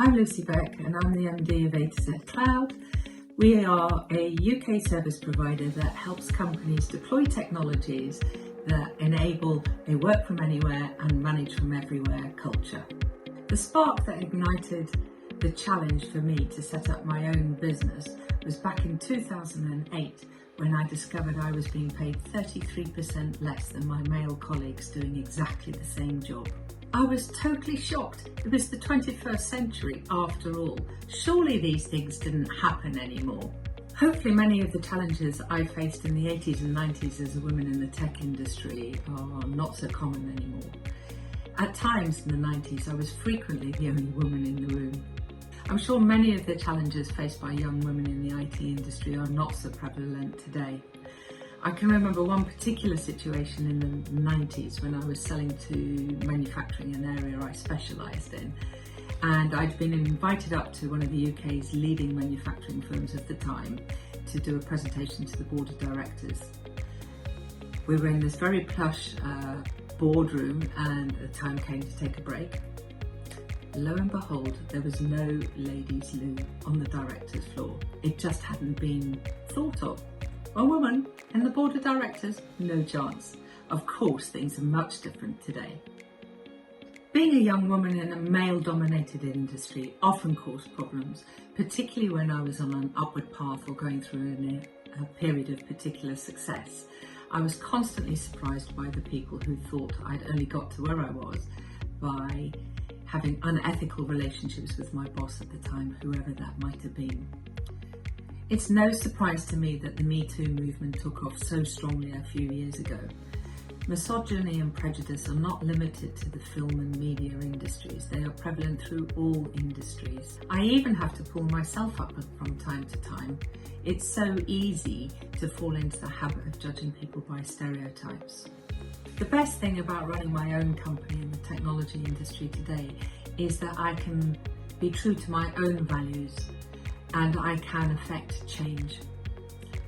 I'm Lucy Beck and I'm the MD of A2Z Cloud. We are a UK service provider that helps companies deploy technologies that enable a work from anywhere and manage from everywhere culture. The spark that ignited the challenge for me to set up my own business was back in 2008 when I discovered I was being paid 33% less than my male colleagues doing exactly the same job. I was totally shocked. It was the 21st century after all. Surely these things didn't happen anymore. Hopefully many of the challenges I faced in the 80s and 90s as a woman in the tech industry are not so common anymore. At times in the 90s, I was frequently the only woman in the room. I'm sure many of the challenges faced by young women in the IT industry are not so prevalent today. I can remember one particular situation in the 90s when I was selling to manufacturing, an area I specialised in, and I'd been invited up to one of the UK's leading manufacturing firms at the time to do a presentation to the board of directors. We were in this very plush boardroom and the time came to take a break. Lo and behold, there was no ladies' loo on the directors' floor. It just hadn't been thought of. A woman in the board of directors? No chance. Of course, things are much different today. Being a young woman in a male-dominated industry often caused problems, particularly when I was on an upward path or going through a period of particular success. I was constantly surprised by the people who thought I'd only got to where I was by having unethical relationships with my boss at the time, whoever that might have been. It's no surprise to me that the Me Too movement took off so strongly a few years ago. Misogyny and prejudice are not limited to the film and media industries. They are prevalent through all industries. I even have to pull myself up from time to time. It's so easy to fall into the habit of judging people by stereotypes. The best thing about running my own company in the technology industry today is that I can be true to my own values and I can affect change.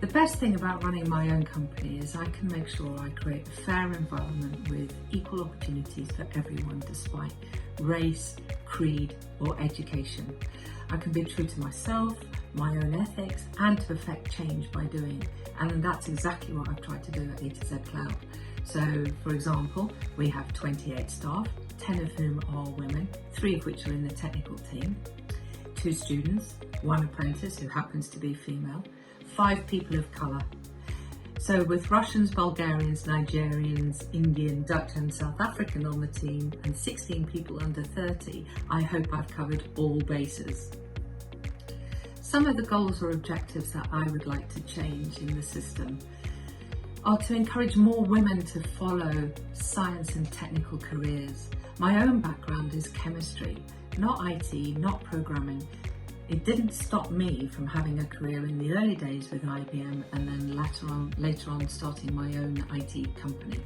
The best thing about running my own company is I can make sure I create a fair environment with equal opportunities for everyone despite race, creed or education. I can be true to myself, my own ethics and to affect change by doing, and that's exactly what I've tried to do at A2Z Cloud. So for example, we have 28 staff, 10 of whom are women, 3 of which are in the technical team, 2 students, 1 apprentice who happens to be female, 5 people of colour. So with Russians, Bulgarians, Nigerians, Indian, Dutch and South African on the team and 16 people under 30, I hope I've covered all bases. Some of the goals or objectives that I would like to change in the system are to encourage more women to follow science and technical careers. My own background is chemistry, not IT, not programming. It didn't stop me from having a career in the early days with IBM and then later on starting my own IT company.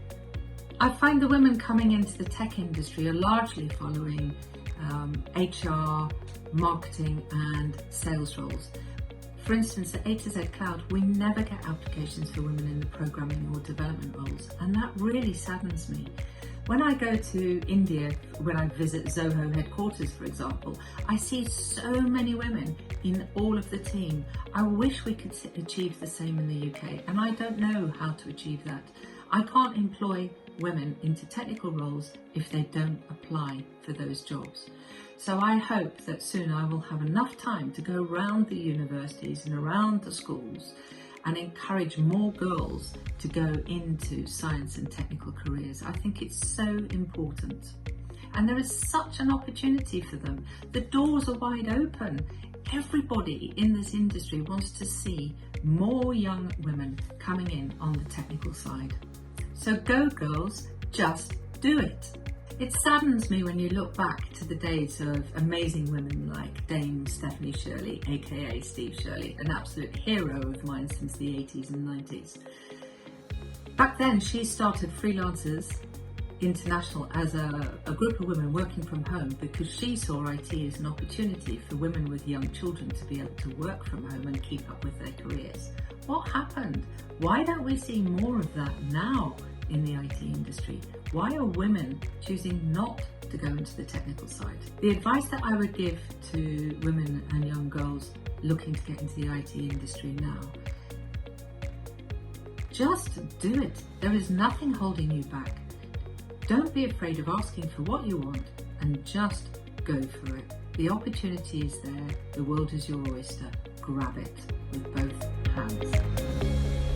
I find the women coming into the tech industry are largely following HR, marketing and sales roles. For instance, at A2Z Cloud, we never get applications for women in the programming or development roles, and that really saddens me. When I go to India, when I visit Zoho headquarters, for example, I see so many women in all of the team. I wish we could achieve the same in the UK, and I don't know how to achieve that. I can't employ women into technical roles if they don't apply for those jobs. So I hope that soon I will have enough time to go around the universities and around the schools and encourage more girls to go into science and technical careers. I think it's so important. And there is such an opportunity for them. The doors are wide open. Everybody in this industry wants to see more young women coming in on the technical side. So go girls, just do it. It saddens me when you look back to the days of amazing women like Dame Stephanie Shirley, aka Steve Shirley, an absolute hero of mine since the 80s and 90s. Back then she started Freelancers International as a group of women working from home because she saw IT as an opportunity for women with young children to be able to work from home and keep up with their careers. What happened? Why don't we see more of that now in the IT industry? Why are women choosing not to go into the technical side. The advice that I would give to women and young girls looking to get into the IT industry now, just do it. There is nothing holding you back. Don't be afraid of asking for what you want and just go for it. The opportunity is there. The world is your oyster. Grab it with both hands.